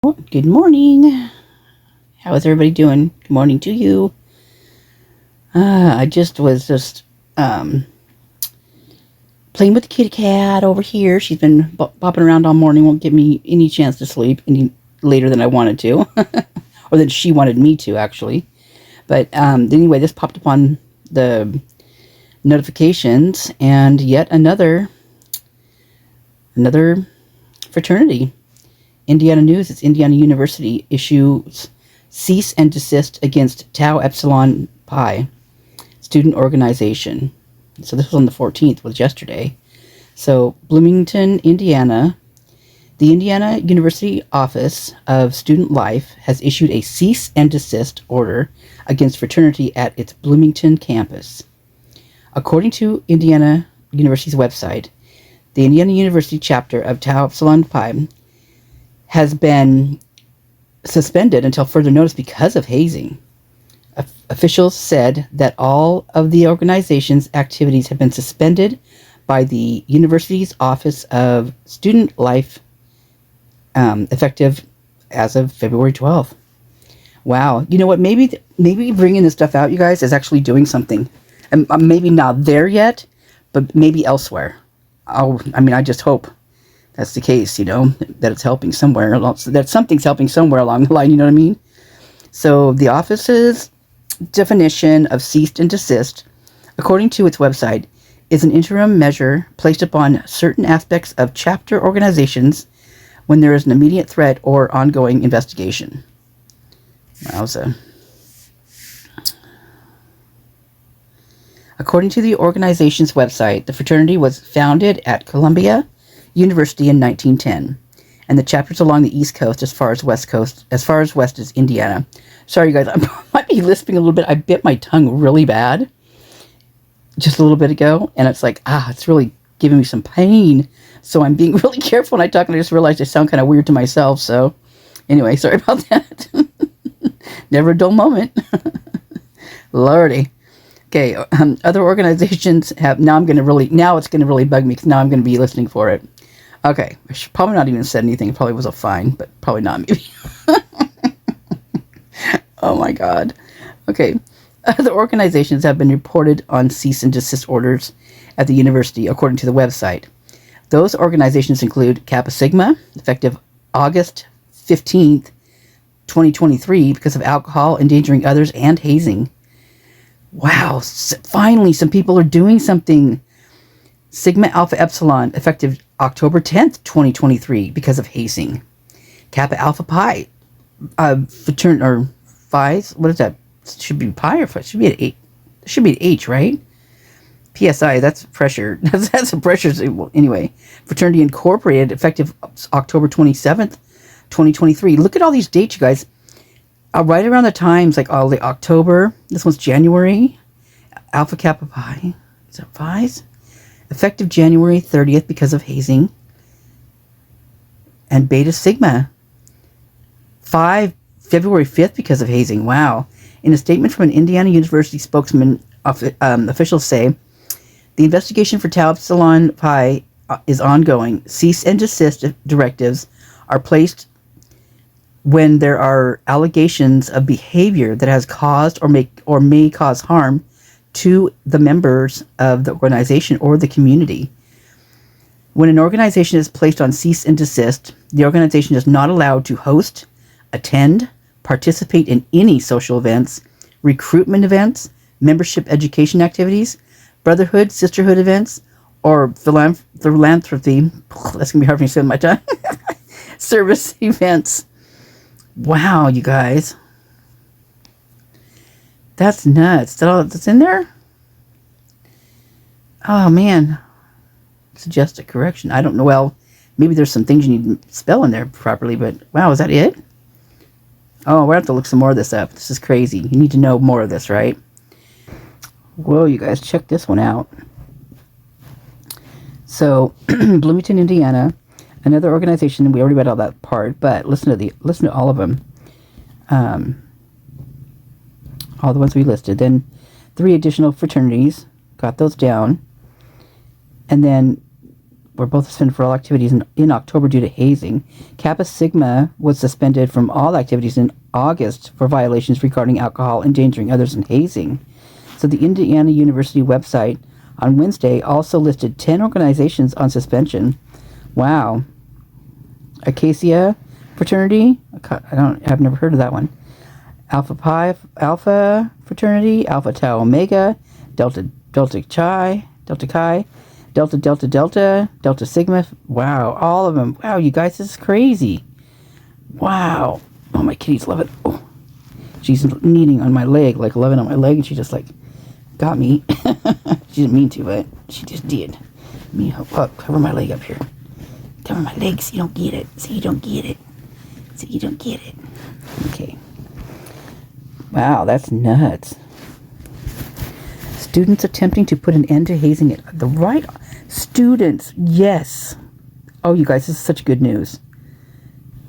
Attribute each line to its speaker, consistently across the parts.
Speaker 1: Good morning. How is everybody doing? Good morning to you. I was playing with the kitty cat over here. She's been bopping around all morning. Won't give me any chance to sleep any later than I wanted to, or than she wanted me to, actually. But anyway, this popped up on the notifications, and yet another fraternity. Indiana News, it's Indiana University issues cease and desist against Tau Epsilon Pi student organization. So this was on the 14th, was yesterday. So Bloomington, Indiana, the Indiana University Office of Student Life has issued a cease and desist order against fraternity at its Bloomington campus. According to Indiana University's website, the Indiana University chapter of Tau Epsilon Pi has been suspended until further notice because of hazing. Officials said that all of the organization's activities have been suspended by the university's Office of Student Life, effective as of February 12th. Wow. You know what? Maybe bringing this stuff out, you guys, is actually doing something. And maybe not there yet, but maybe elsewhere. I just hope that's the case, that it's helping somewhere, that something's helping somewhere along the line, you know what I mean? So the office's definition of cease and desist, according to its website, is an interim measure placed upon certain aspects of chapter organizations when there is an immediate threat or ongoing investigation. Wowza. According to the organization's website, the fraternity was founded at Columbia University in 1910, and the chapters along the East Coast as far as west as Indiana. Sorry, you guys, I might be lisping a little bit. I bit my tongue really bad just a little bit ago, and it's like, it's really giving me some pain. So I'm being really careful when I talk, and I just realized I sound kind of weird to myself. So anyway, sorry about that. Never a dull moment. Lordy. Okay, other organizations have, now it's going to really bug me, because now I'm going to be listening for it. Okay, I should probably not even said anything. It probably was a fine, but probably not, maybe. Oh my God. Okay, other organizations have been reported on cease and desist orders at the university, according to the website. Those organizations include Kappa Sigma, effective August 15th, 2023, because of alcohol, endangering others, and hazing. Wow, finally some people are doing something. Sigma Alpha Epsilon, effective October 10th, 2023, because of hazing. Kappa Alpha Pi, or Phi's, what is that? Should be Pi or Phi? Should be an H. Should be an H, right? PSI, that's pressure. That's a pressure. Anyway, Fraternity Incorporated, effective October 27th, 2023. Look at all these dates, you guys. Right around the times, like all the October. This one's January. Alpha Kappa Pi. Is that Phi's? Effective January 30th because of hazing. And Beta Sigma. February 5th because of hazing. Wow. In a statement from an Indiana University spokesman, officials say, the investigation for Tau Epsilon Pi is ongoing. Cease and desist directives are placed when there are allegations of behavior that has caused or may cause harm to the members of the organization or the community. When an organization is placed on cease and desist, the organization is not allowed to host, attend, participate in any social events, recruitment events, membership education activities, brotherhood, sisterhood events, or philanthropy. That's going to be hard for me to say with my tongue. Service events. Wow, you guys. That's nuts. Is that all that's in there? Oh, man. Suggest a correction. I don't know. Well, maybe there's some things you need to spell in there properly, but wow, is that it? Oh, we'll have to look some more of this up. This is crazy. You need to know more of this, right? Whoa, you guys, check this one out. So, Bloomington, Indiana, another organization. We already read all that part, but listen to all of them. All the ones we listed. Then 3 additional fraternities. Got those down. And then were both suspended for all activities in October due to hazing. Kappa Sigma was suspended from all activities in August for violations regarding alcohol, endangering others, and hazing. So the Indiana University website on Wednesday also listed 10 organizations on suspension. Wow. Acacia Fraternity, I've never heard of that one. Alpha Pi Alpha Fraternity, Alpha Tau Omega, Delta Chi, Delta Chi, Delta Delta Delta, Delta Sigma. Wow, all of them. Wow, you guys, this is crazy. Wow. Oh, my kitties love it. Oh, she's kneading on my leg, like loving on my leg, and she just like got me. She didn't mean to, but she just did. Cover my leg up here. Cover my leg so you don't get it. So you don't get it. So you don't get it. Okay. Wow, that's nuts. Students attempting to put an end to hazing at the right... Students, yes. Oh, you guys, this is such good news.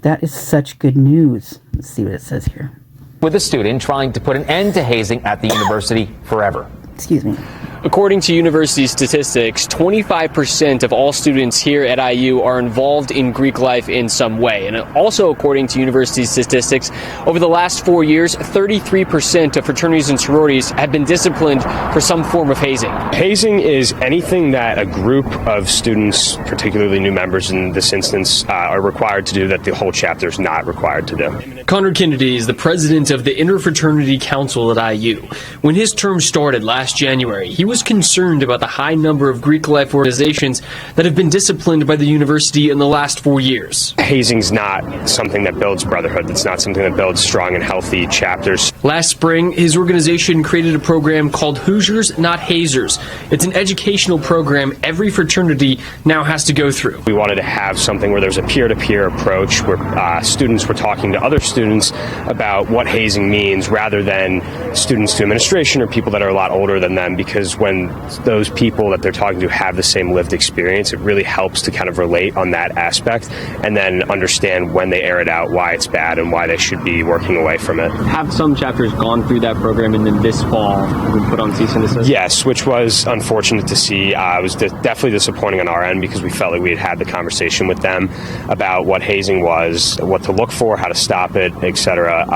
Speaker 1: That is such good news. Let's see what it says here.
Speaker 2: With a student trying to put an end to hazing at the university forever.
Speaker 1: Excuse me.
Speaker 3: According to university statistics, 25% of all students here at IU are involved in Greek life in some way. And also, according to university statistics, over the last 4 years, 33% of fraternities and sororities have been disciplined for some form of hazing.
Speaker 4: Hazing is anything that a group of students, particularly new members in this instance, are required to do that the whole chapter is not required to do.
Speaker 3: Conrad Kennedy is the president of the Interfraternity Council at IU. When his term started last January, he was concerned about the high number of Greek life organizations that have been disciplined by the university in the last 4 years.
Speaker 4: Hazing's not something that builds brotherhood. It's not something that builds strong and healthy chapters.
Speaker 3: Last spring, his organization created a program called Hoosiers Not Hazers. It's an educational program every fraternity now has to go through.
Speaker 4: We wanted to have something where there's a peer-to-peer approach where students were talking to other students about what hazing means rather than students to administration or people that are a lot older than them, because when those people that they're talking to have the same lived experience, it really helps to kind of relate on that aspect and then understand when they air it out why it's bad and why they should be working away from it.
Speaker 3: Have some chapters gone through that program and then this fall we put on cease and desist?
Speaker 4: Yes, which was unfortunate to see. It was definitely disappointing on our end because we felt like we had the conversation with them about what hazing was, what to look for, how to stop it, etc.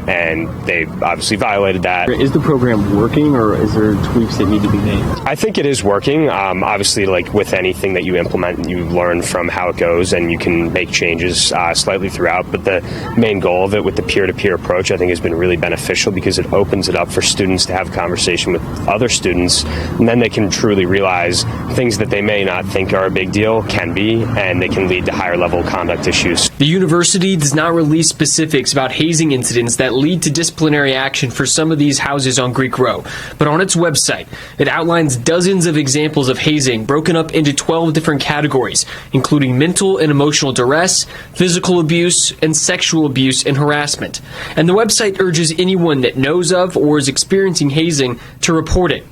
Speaker 4: And they obviously violated that.
Speaker 3: Is the program working, or is there tweaks that need to be made?
Speaker 4: I think it is working. Obviously, like with anything that you implement, you learn from how it goes and you can make changes slightly throughout. But the main goal of it with the peer-to-peer approach, I think, has been really beneficial because it opens it up for students to have a conversation with other students, and then they can truly realize things that they may not think are a big deal can be, and they can lead to higher level conduct issues.
Speaker 3: The university does not release specifics about hazing incidents that lead to disciplinary action for some of these houses on Greek Row, but on its website, it outlines dozens of examples of hazing broken up into 12 different categories, including mental and emotional duress, physical abuse, and sexual abuse and harassment. And the website urges anyone that knows of or is experiencing hazing to report it.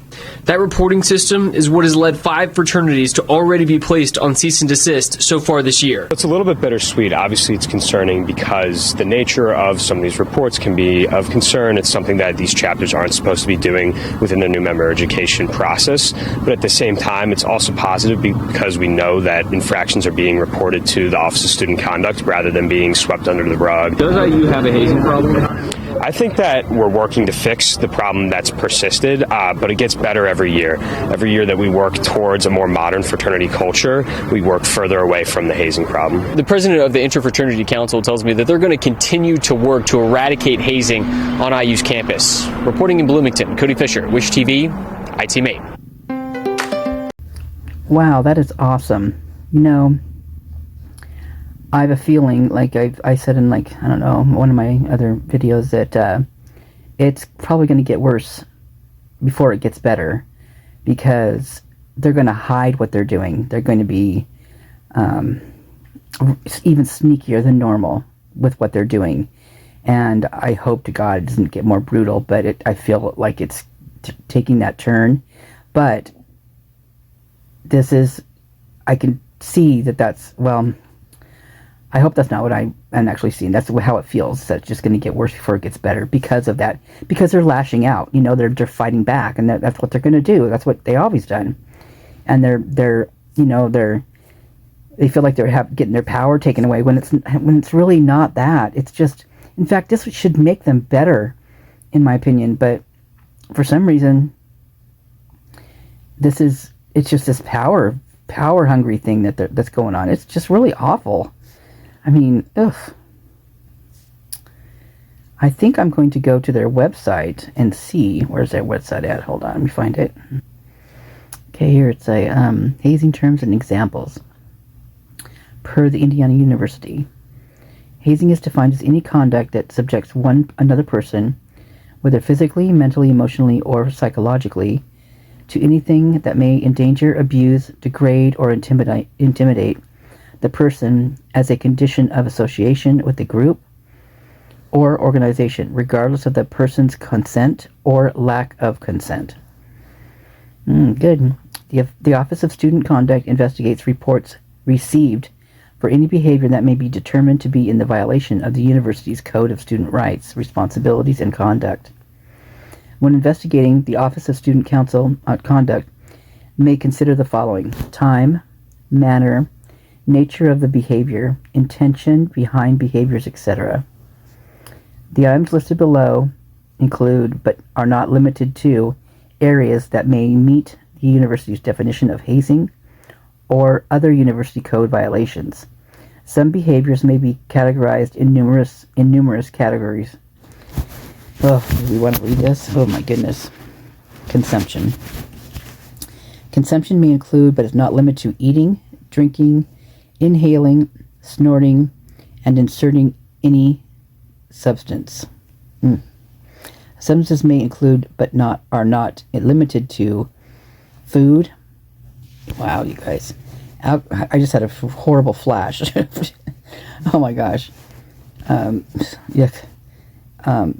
Speaker 3: That reporting system is what has led 5 fraternities to already be placed on cease and desist so far this year.
Speaker 4: It's a little bit bittersweet. Obviously, it's concerning because the nature of some of these reports can be of concern. It's something that these chapters aren't supposed to be doing within the new member education process. But at the same time, it's also positive because we know that infractions are being reported to the Office of Student Conduct rather than being swept under the rug.
Speaker 3: Does IU have a hazing problem?
Speaker 4: I think that we're working to fix the problem that's persisted, but it gets better every year. Every year that we work towards a more modern fraternity culture, we work further away from the hazing problem.
Speaker 3: The president of the Interfraternity Council tells me that they're going to continue to work to eradicate hazing on IU's campus. Reporting in Bloomington, Cody Fisher, Wish TV, IT Mate.
Speaker 1: Wow, that is awesome. You know, I have a feeling, like I said in, like, I don't know, one of my other videos, that it's probably going to get worse before it gets better, because they're going to hide what they're doing. They're going to be even sneakier than normal with what they're doing. And I hope to God it doesn't get more brutal, but I feel like it's taking that turn. But this is, I can see that's, well, I hope that's not what I'm actually seeing. That's how it feels. That it's just going to get worse before it gets better because of that. Because they're lashing out. You know, they're fighting back, and that's what they're going to do. That's what they always done. And they're they feel like they're getting their power taken away when it's really not that. It's just, in fact, this should make them better, in my opinion. But for some reason, it's just this power hungry thing that's going on. It's just really awful. I mean, ugh. I think I'm going to go to their website and see, where's their website at? Hold on, let me find it. Okay, here it's a hazing terms and examples. Per the Indiana University, hazing is defined as any conduct that subjects another person, whether physically, mentally, emotionally, or psychologically, to anything that may endanger, abuse, degrade, or intimidate the person as a condition of association with the group or organization, regardless of the person's consent or lack of consent. Good. The Office of Student Conduct investigates reports received for any behavior that may be determined to be in the violation of the university's Code of Student Rights, Responsibilities, and Conduct. When investigating, the Office of Student Conduct may consider the following: time, manner, nature of the behavior, intention behind behaviors, etc. The items listed below include, but are not limited to, areas that may meet the university's definition of hazing or other university code violations. Some behaviors may be categorized in numerous categories. Oh, do we want to read this? Oh my goodness. Consumption. Consumption may include, but is not limited to, eating, drinking, inhaling, snorting, and inserting any substance. Substances may include, but are not limited to, food. Wow, you guys. I just had a horrible flash. Oh my gosh. Yuck.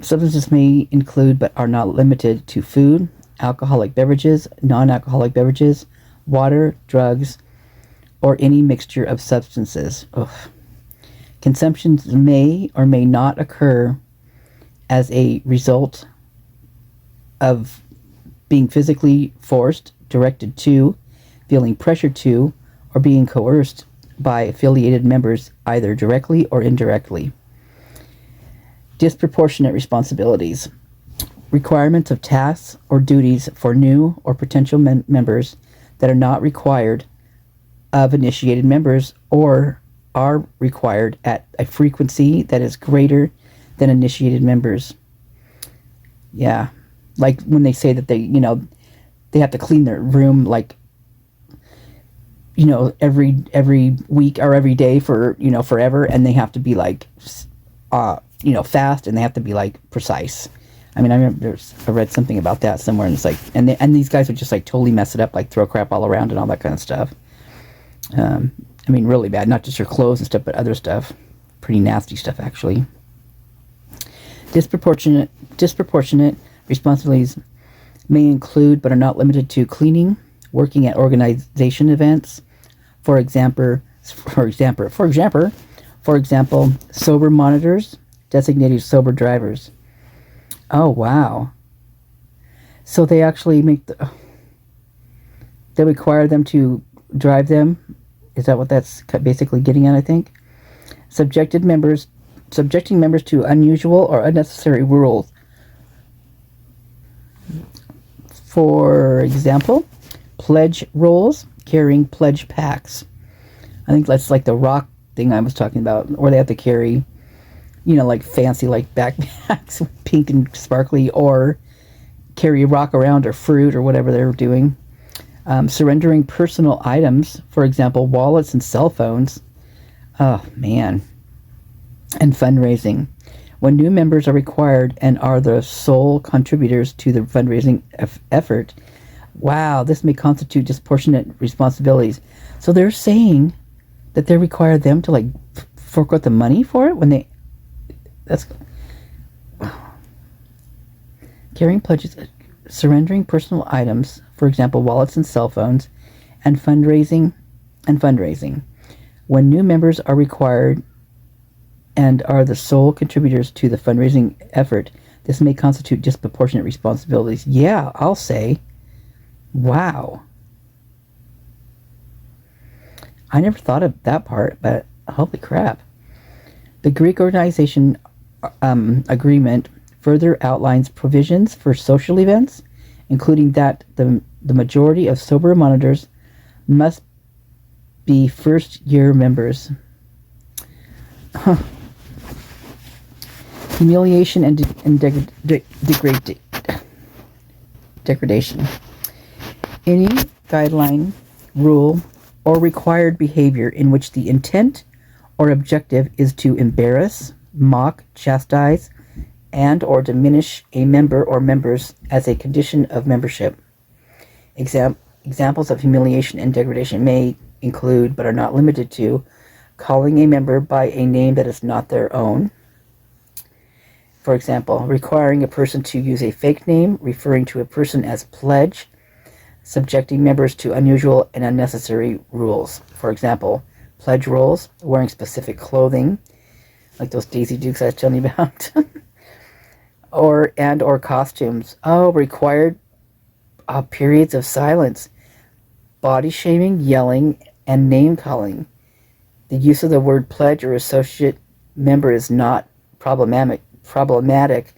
Speaker 1: Substances may include, but are not limited to, food, alcoholic beverages, non-alcoholic beverages, water, drugs, or any mixture of substances. Ugh. Consumptions may or may not occur as a result of being physically forced, directed to, feeling pressured to, or being coerced by affiliated members either directly or indirectly. Disproportionate responsibilities. Requirements of tasks or duties for new or potential members that are not required of initiated members or are required at a frequency that is greater than initiated members. Yeah. Like when they say that they have to clean their room every week or every day for, forever, and they have to be fast, and they have to be precise. I mean, I read something about that somewhere, and it's and these guys would just totally mess it up, throw crap all around and all that kind of stuff. I mean, really bad. Not just your clothes and stuff, but other stuff. Pretty nasty stuff, actually. Disproportionate responsibilities may include, but are not limited to, cleaning, working at organization events, for example, sober monitors, designated sober drivers. Oh, wow. So they actually they require them to drive them. Is that what that's basically getting at, I think? Subjecting members to unusual or unnecessary rules. For example, pledge rolls, carrying pledge packs. I think that's like the rock thing I was talking about. Or they have to carry, fancy backpacks, pink and sparkly, or carry a rock around or fruit or whatever they're doing. Surrendering personal items, for example, wallets and cell phones. Oh, man. And fundraising. When new members are required and are the sole contributors to the fundraising effort, wow, this may constitute disproportionate responsibilities. So they're saying that they require them to fork out the money for it that's carrying pledges, surrendering personal items, for example, wallets and cell phones, and fundraising. When new members are required and are the sole contributors to the fundraising effort, this may constitute disproportionate responsibilities. Yeah, I'll say. Wow. I never thought of that part, but holy crap. The Greek organization agreement further outlines provisions for social events, including that the majority of sober monitors must be first-year members. Humiliation and degradation. Any guideline, rule, or required behavior in which the intent or objective is to embarrass, mock, chastise, and or diminish a member or members as a condition of membership. Examples of humiliation and degradation may include, but are not limited to, calling a member by a name that is not their own. For example, requiring a person to use a fake name, referring to a person as pledge, subjecting members to unusual and unnecessary rules. For example, pledge rules, wearing specific clothing, like those Daisy Dukes I was telling you about, or costumes. Required periods of silence, body shaming, yelling, and name calling. The use of the word pledge or associate member is not problematic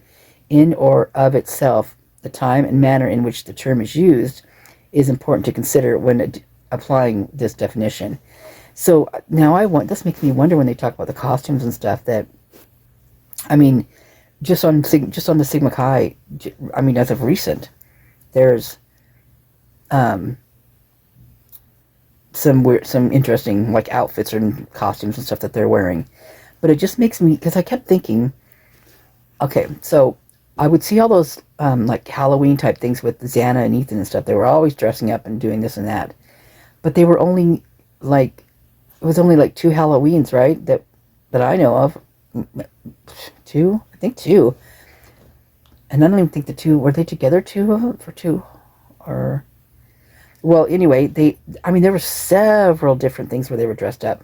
Speaker 1: in or of itself. The time and manner in which the term is used is important to consider when applying this definition. So now this makes me wonder when they talk about the costumes and stuff that, I mean, just on the Sigma Chi, I mean, as of recent, there's some interesting like outfits and costumes and stuff that they're wearing. But it just makes me, because I kept thinking, okay, so I would see all those like Halloween type things with Xana and Ethan and stuff. They were always dressing up and doing this and that. But they were only like, it was only like 2 Halloweens, right? That I know of. 2? I think 2. And I don't even think the 2, were they together for 2? Or, well, anyway, there were several different things where they were dressed up.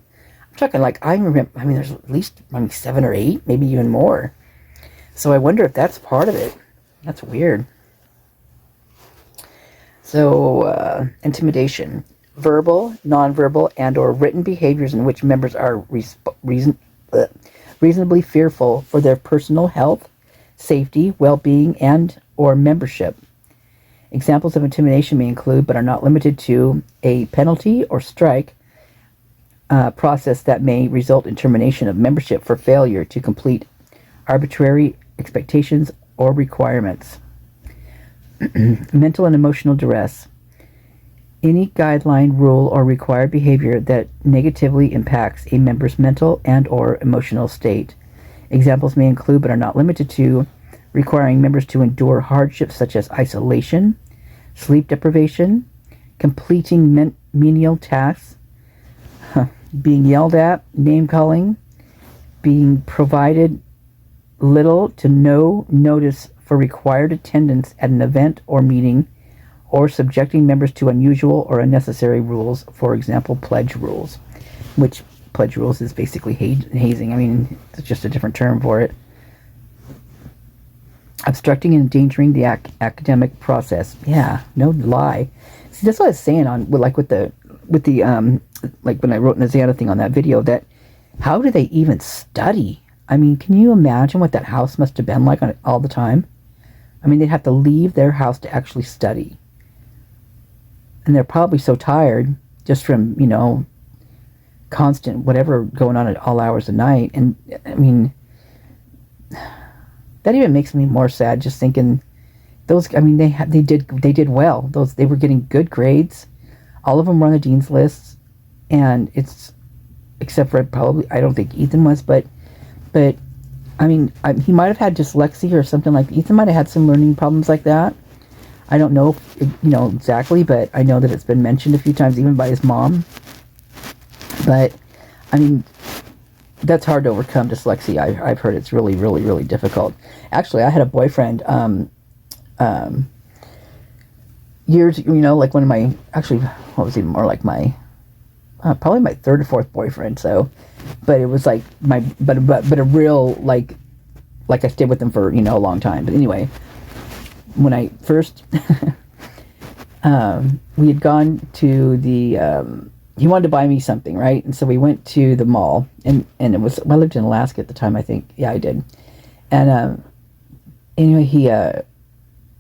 Speaker 1: I'm talking like, there's at least 7 or 8, maybe even more. So I wonder if that's part of it. That's weird. So, intimidation. Verbal, nonverbal, and or written behaviors in which members are reasonably fearful for their personal health, safety, well-being, and or membership. Examples of intimidation may include, but are not limited to, a penalty or strike process that may result in termination of membership for failure to complete arbitrary expectations or requirements. Mental and emotional duress. Any guideline, rule, or required behavior that negatively impacts a member's mental and or emotional state. Examples may include, but are not limited to, requiring members to endure hardships such as isolation, sleep deprivation, completing menial tasks, being yelled at, name-calling, being provided little to no notice for required attendance at an event or meeting, or subjecting members to unusual or unnecessary rules, for example, pledge rules, which pledge rules is basically hazing. I mean, it's just a different term for it. Obstructing and endangering the academic process. Yeah, no lie. See, that's what I was saying like when I wrote in the Xana thing on that video, that how do they even study? I mean, can you imagine what that house must have been like all the time? I mean, they'd have to leave their house to actually study. And they're probably so tired just from, constant whatever going on at all hours of night. And, I mean, that even makes me more sad just thinking they did well. They were getting good grades. All of them were on the dean's lists. And except for probably, I don't think Ethan was, but I mean, he might have had dyslexia or something like that. Ethan might have had some learning problems like that. I don't know, exactly, but I know that it's been mentioned a few times, even by his mom. But, I mean, that's hard to overcome, dyslexia. I've heard it's really, really, really difficult. Actually, I had a boyfriend, years, like one of my, actually, what was even more like my, probably my 3rd or 4th boyfriend, so, but it was like but a real, like I stayed with him for, a long time. But anyway, when I first, we had gone to the, he wanted to buy me something, right? And so we went to the mall, and it was, well, I lived in Alaska at the time, I think. Yeah, I did. And anyway, he I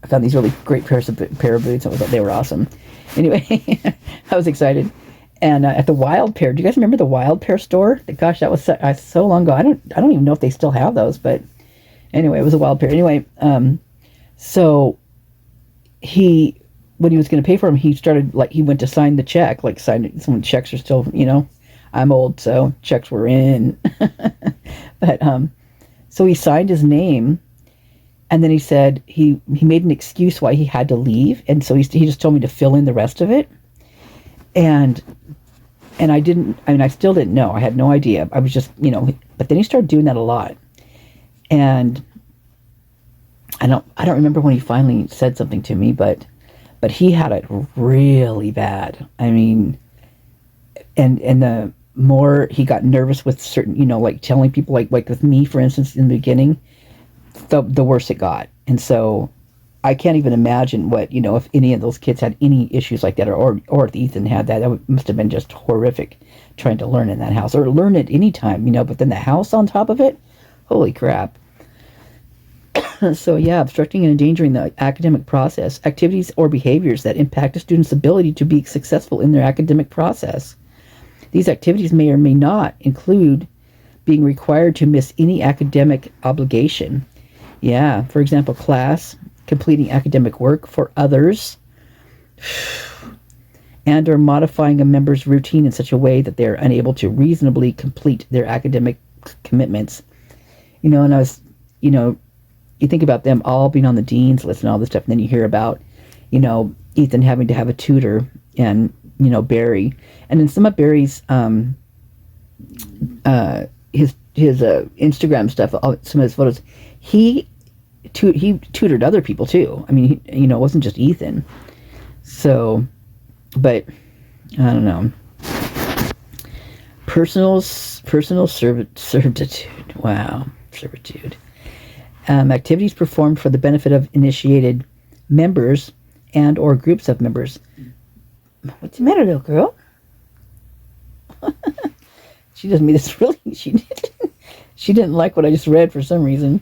Speaker 1: found these really great pair of boots. They were awesome. Anyway, I was excited. And at the Wild Pair, do you guys remember the Wild Pair store? Gosh, that was so long ago. I don't even know if they still have those, but anyway, it was a Wild Pair. Anyway, so when he was going to pay for them, he went to sign the check, some checks are still, I'm old, so checks were in. But, so he signed his name, and then he said he made an excuse why he had to leave. And so he just told me to fill in the rest of it. And I still didn't know. I had no idea. I was just, but then he started doing that a lot. And I don't remember when he finally said something to me, but he had it really bad. I mean, and the more he got nervous with certain, like telling people, like with me, for instance, in the beginning, the worse it got. And so I can't even imagine what, if any of those kids had any issues like that, or if Ethan had that must have been just horrific trying to learn in that house, or learn it anytime, but then the house on top of it, holy crap. So yeah, obstructing and endangering the academic process, activities or behaviors that impact a student's ability to be successful in their academic process. These activities may or may not include being required to miss any academic obligation. Yeah, for example, class, completing academic work for others, and or modifying a member's routine in such a way that they are unable to reasonably complete their academic commitments. And I was, you think about them all being on the dean's list and all this stuff, and then you hear about, Ethan having to have a tutor, and, Barry. And in some of Barry's, his Instagram stuff, some of his photos, he tutored other people too. I mean, it wasn't just Ethan. So, but I don't know. Personal servitude. Wow, servitude. Activities performed for the benefit of initiated members and or groups of members. What's the matter, little girl? She doesn't mean this really. She didn't like what I just read for some reason.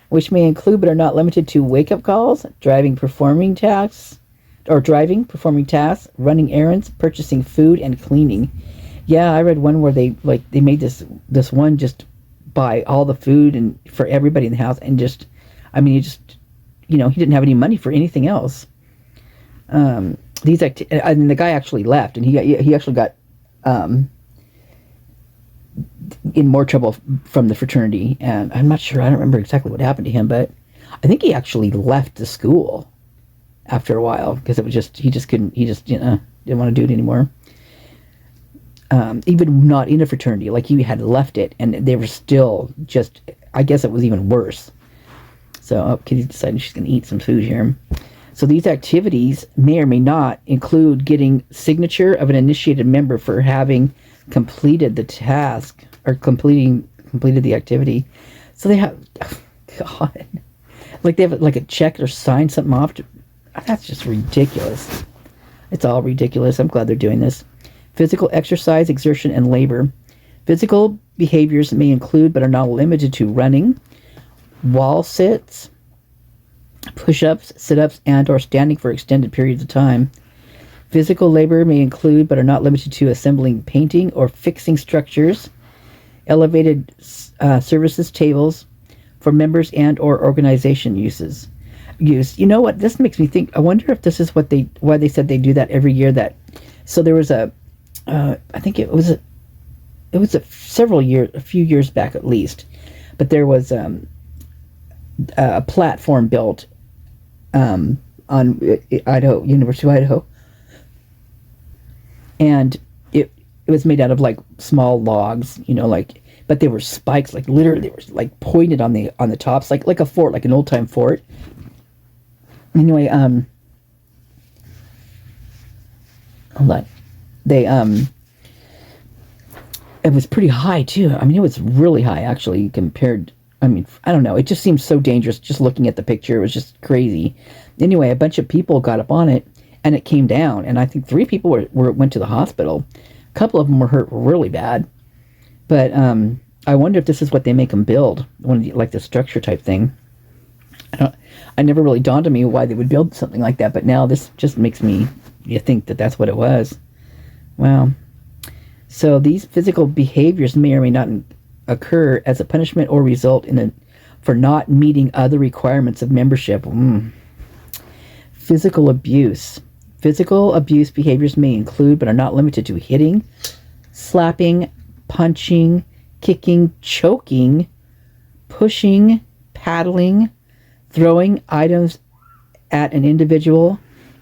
Speaker 1: Which may include but are not limited to wake-up calls, driving, performing tasks, running errands, purchasing food, and cleaning. Yeah, I read one where they made this one just buy all the food and for everybody in the house, and he didn't have any money for anything else. And the guy actually left, and he actually got in more trouble from the fraternity, and I'm not sure, I don't remember exactly what happened to him, but I think he actually left the school after a while, because it was he didn't want to do it anymore. Even not in a fraternity, like he had left it, and they were still I guess it was even worse. So, Kitty's decided she's going to eat some food here. So these activities may or may not include getting signature of an initiated member for having completed the task, or completed the activity. So they have, God, like they have a check or sign something off. That's just ridiculous. It's all ridiculous. I'm glad they're doing this. Physical exercise, exertion, and labor. Physical behaviors may include, but are not limited to, running, wall sits, push-ups, sit-ups, and or standing for extended periods of time. Physical labor may include, but are not limited to, assembling, painting, or fixing structures, elevated services tables for members and or organization use. You know what? This makes me think. I wonder if this is why they said they do that every year. So there was I think it was a few years back at least, but there was a platform built on Idaho, University of Idaho, and it was made out of small logs, but they were spikes, literally they were pointed on the tops, like a fort, like an old time fort. Anyway, hold on. It was pretty high too. I mean, it was really high actually compared. I mean, I don't know. It just seems so dangerous just looking at the picture. It was just crazy. Anyway, a bunch of people got up on it, and it came down, and I think 3 people went to the hospital. A couple of them were hurt really bad. But I wonder if this is what they make them build, like the structure type thing. I never really dawned on me why they would build something like that, but now this just makes me think that that's what it was. Wow. So these physical behaviors may or may not occur as a punishment or result for not meeting other requirements of membership. Physical abuse. Physical abuse behaviors may include, but are not limited to, hitting, slapping, punching, kicking, choking, pushing, paddling, throwing items at an individual,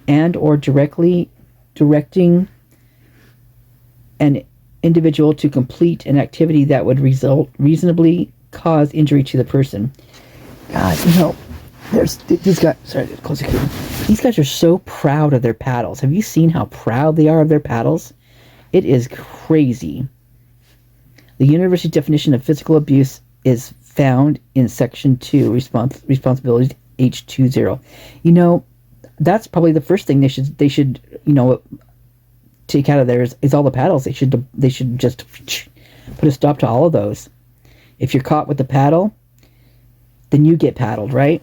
Speaker 1: and or directing an individual to complete an activity that would reasonably cause injury to the person. God, there's these guys. Sorry, close the curtain. These guys are so proud of their paddles. Have you seen how proud they are of their paddles? It is crazy. The university definition of physical abuse is found in Section 2, Responsibilities H20. That's probably the first thing they should take out of there is all the paddles. They should just put a stop to all of those. If you're caught with the paddle, then you get paddled, right?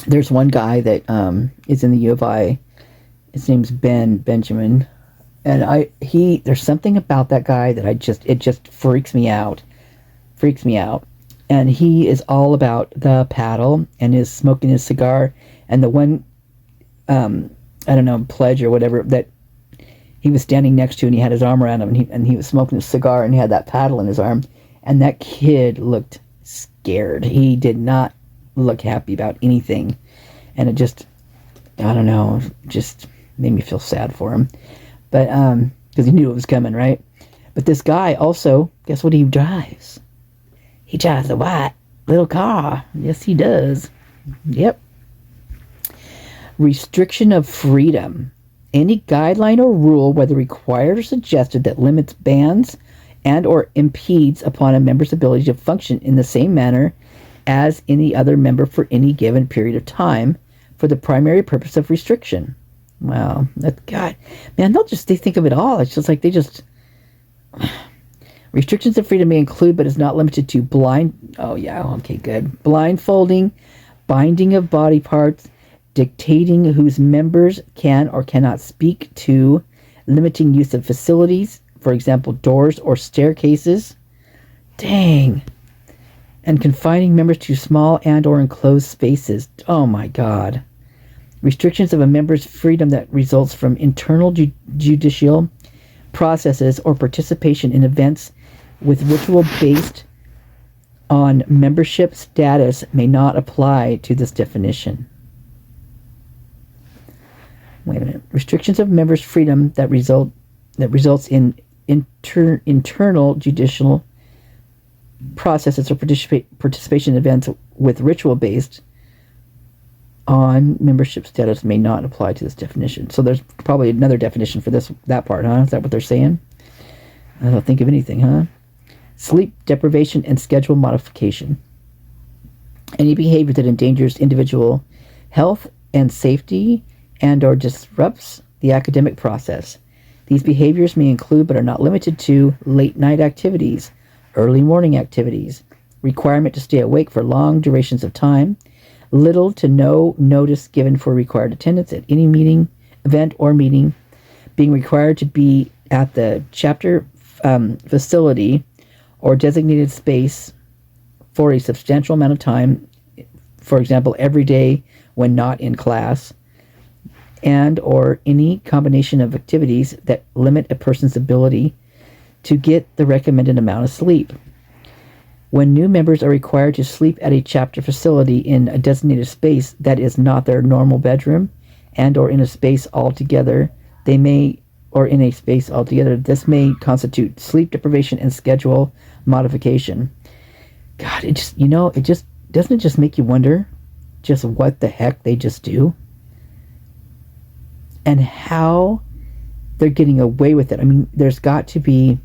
Speaker 1: There's one guy that is in the U of I. His name's Benjamin, and there's something about that guy that it just freaks me out. And he is all about the paddle and is smoking his cigar. And the one, pledge or whatever that he was standing next to, and he had his arm around him, and he was smoking his cigar, and he had that paddle in his arm. And that kid looked scared. He did not look happy about anything. And it just, just made me feel sad for him. But, because he knew it was coming, right? But this guy also, guess what he drives? He drives a white little car. Yes, he does. Yep. Restriction of freedom. Any guideline or rule, whether required or suggested, that limits, bans, and or impedes upon a member's ability to function in the same manner as any other member for any given period of time for the primary purpose of restriction. Wow. God, man, they think of it all. It's just like restrictions of freedom may include, but is not limited to, blindfolding, binding of body parts, dictating whose members can or cannot speak to, limiting use of facilities, for example, doors or staircases. Dang. And confining members to small and or enclosed spaces. Oh my God. Restrictions of a member's freedom that results from internal judicial processes or participation in events with ritual based on membership status may not apply to this definition. Wait a minute. Restrictions of members' freedom that results in internal judicial processes or participation in events with ritual based on membership status may not apply to this definition. So there's probably another definition for that part, huh? Is that what they're saying? I don't think of anything, huh? Sleep deprivation and schedule modification. Any behavior that endangers individual health and safety and or disrupts the academic process. These behaviors may include, but are not limited to, late night activities, early morning activities, requirement to stay awake for long durations of time, little to no notice given for required attendance at any meeting, event, or meeting, being required to be at the chapter facility or designated space for a substantial amount of time, for example, every day when not in class, and or any combination of activities that limit a person's ability to get the recommended amount of sleep. When new members are required to sleep at a chapter facility in a designated space that is not their normal bedroom, and or in a space altogether, this may constitute sleep deprivation and schedule modification. God, doesn't it just make you wonder just what the heck they just do? And how they're getting away with it. I mean, there's got to be...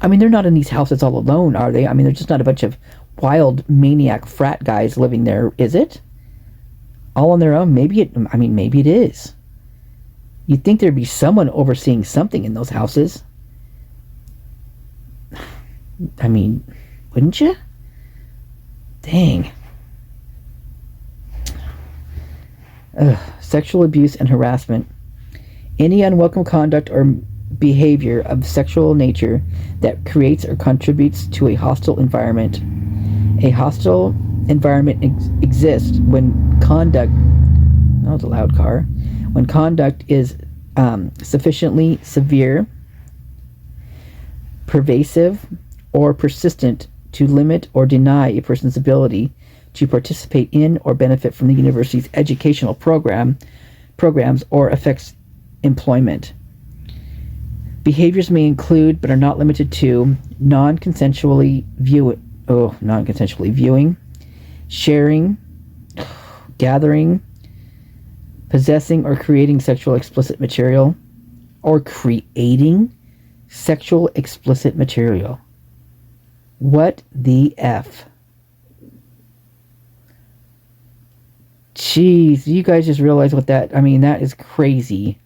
Speaker 1: I mean, they're not in these houses all alone, are they? I mean, they're just not a bunch of wild maniac frat guys living there, is it? All on their own? Maybe it is. You'd think there'd be someone overseeing something in those houses. I mean, wouldn't you? Dang. Sexual abuse and harassment. Any unwelcome conduct or behavior of sexual nature that creates or contributes to a hostile environment. A hostile environment exists when conduct... That was a loud car. When conduct is sufficiently severe, pervasive, or persistent to limit or deny a person's ability to participate in or benefit from the university's educational programs or affects employment. Behaviors may include, but are not limited to, non-consensually viewing, sharing, gathering, possessing or creating sexual explicit material, or creating sexual explicit material. What the F? Jeez, you guys just realize what that... I mean, that is crazy.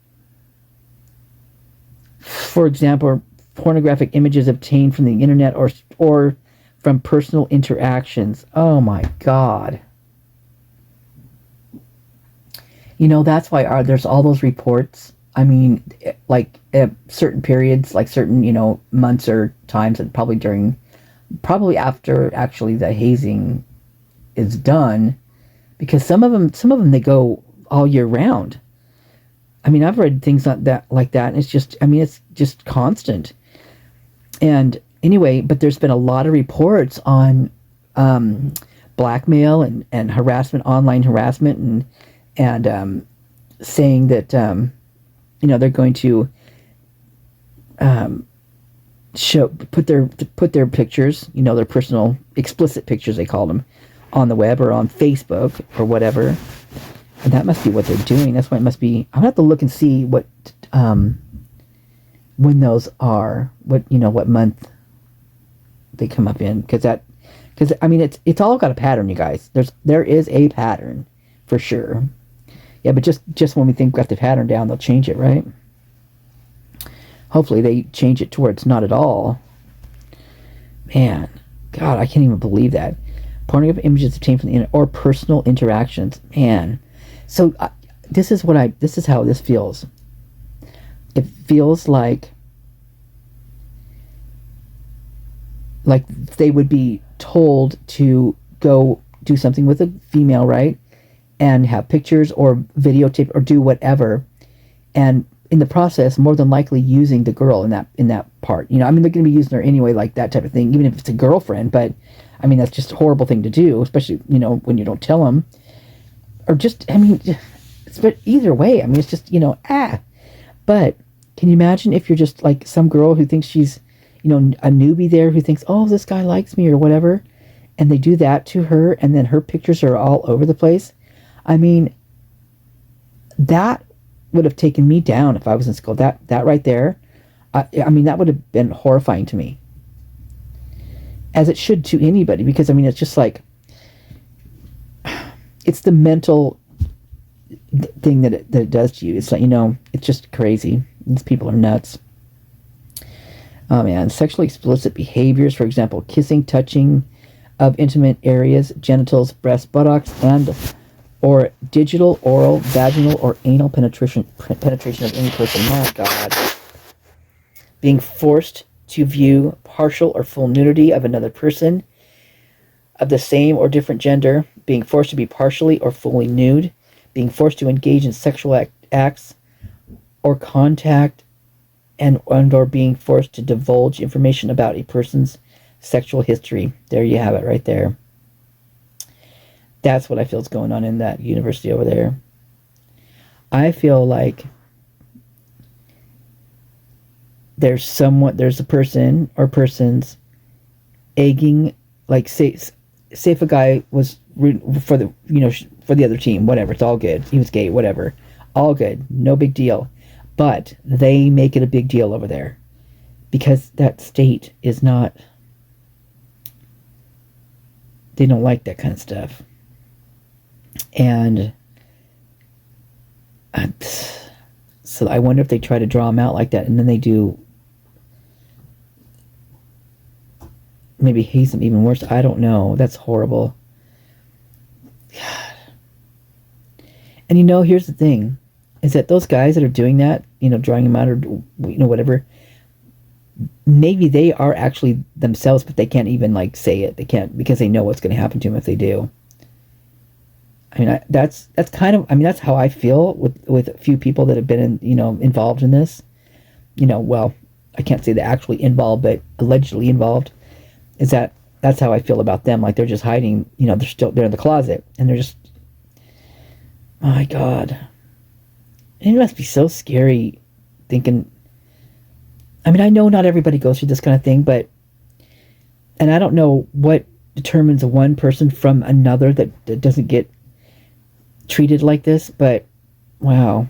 Speaker 1: For example, pornographic images obtained from the internet or from personal interactions. Oh my God. You know, that's why there's all those reports. I mean, like at certain periods, like certain, you know, months or times, and probably after actually the hazing is done, because some of them they go all year round. I mean, I've read things like that, and it's just, I mean, it's just constant. And anyway, but there's been a lot of reports on blackmail and harassment, online harassment, and saying that you know, they're going to put their pictures, you know, their personal explicit pictures, they call them, on the web or on Facebook or whatever. And that must be what they're doing. That's why it must be. I'm gonna have to look and see what when those are, what month they come up in, because I mean, it's all got a pattern, you guys. There is a pattern for sure. Yeah, but just when we think we got the pattern down, they'll change it, right? Hopefully they change it to where it's not at all. Man, God, I can't even believe that. Pornographic images obtained from the internet or personal interactions. Man. So this is how this feels. It feels like they would be told to go do something with a female, right? And have pictures or videotape or do whatever, and in the process, more than likely using the girl in that part. You know, I mean, they're going to be using her anyway, like that type of thing, even if it's a girlfriend. But I mean, that's just a horrible thing to do, especially, you know, when you don't tell them. Or just, I mean, but either way, I mean, it's just, you know, But can you imagine if you're just like some girl who thinks she's, you know, a newbie there, who thinks, oh, this guy likes me or whatever, and they do that to her, and then her pictures are all over the place. I mean, that would have taken me down if I was in school. That right there, I mean, that would have been horrifying to me. As it should to anybody, because I mean, it's just like, it's the mental thing that it does to you. It's like, you know, it's just crazy. These people are nuts. Oh man, sexually explicit behaviors, for example, kissing, touching of intimate areas, genitals, breasts, buttocks, or digital, oral, vaginal, or anal penetration of any person. My God. Being forced to view partial or full nudity of another person of the same or different gender, being forced to be partially or fully nude, being forced to engage in sexual acts or contact, and or being forced to divulge information about a person's sexual history. There you have it right there. That's what I feel is going on in that university over there. I feel like there's a person or persons egging, like say if a guy was for the, you know, for the other team, whatever, it's all good. He was gay, whatever, all good, no big deal. But they make it a big deal over there because that state is not. They don't like that kind of stuff. And So I wonder if they try to draw them out like that, and then they do maybe haze them even worse. I don't know. That's horrible. God. And here's the thing, is that those guys that are doing that, drawing them out or, whatever, maybe they are actually themselves, but they can't even, like, say it. They can't, because they know what's going to happen to them if they do. I mean, that's kind of, that's how I feel with a few people that have been involved in this. Well, I can't say they're actually involved, but allegedly involved. That's how I feel about them. Like, they're just hiding, they're in the closet, and they're just, my God. It must be so scary thinking, I know not everybody goes through this kind of thing, and I don't know what determines one person from another that doesn't get treated like this, but wow.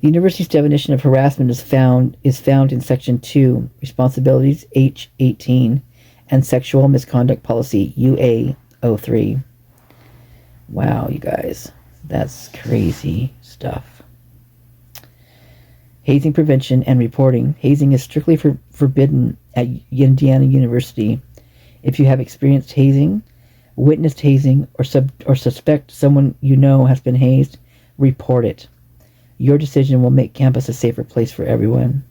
Speaker 1: The university's definition of harassment is found in Section 2, Responsibilities H18, and Sexual Misconduct Policy UA03. Wow, you guys. That's crazy stuff. Hazing prevention and reporting. Hazing is strictly forbidden at Indiana University. If you have experienced hazing, witnessed hazing, or suspect someone has been hazed, report it. Your decision will make campus a safer place for everyone.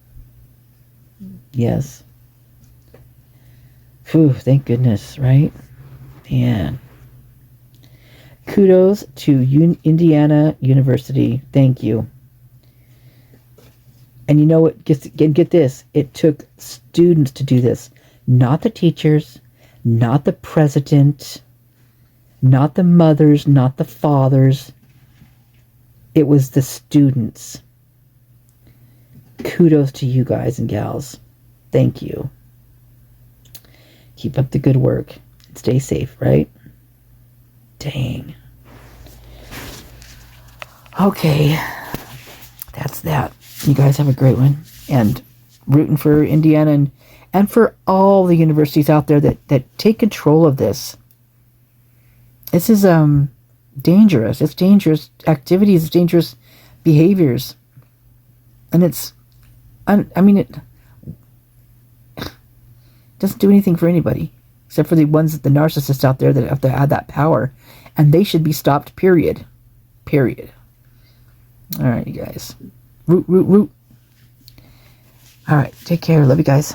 Speaker 1: Yes. Phew, thank goodness, right? Man. Kudos to Indiana University. Thank you. And you know what? Get this. It took students to do this. Not the teachers, not the president, not the mothers, not the fathers. It was the students. Kudos to you guys and gals. Thank you. Keep up the good work. Stay safe, right? Dang. Okay. That's that. You guys have a great one. And rooting for Indiana and for all the universities out there that take control of this. This is dangerous. It's dangerous activities. It's dangerous behaviors. And it doesn't do anything for anybody. Except for the narcissists out there that have to add that power. And they should be stopped, period. Period. All right, you guys. Root. All right, take care. Love you guys.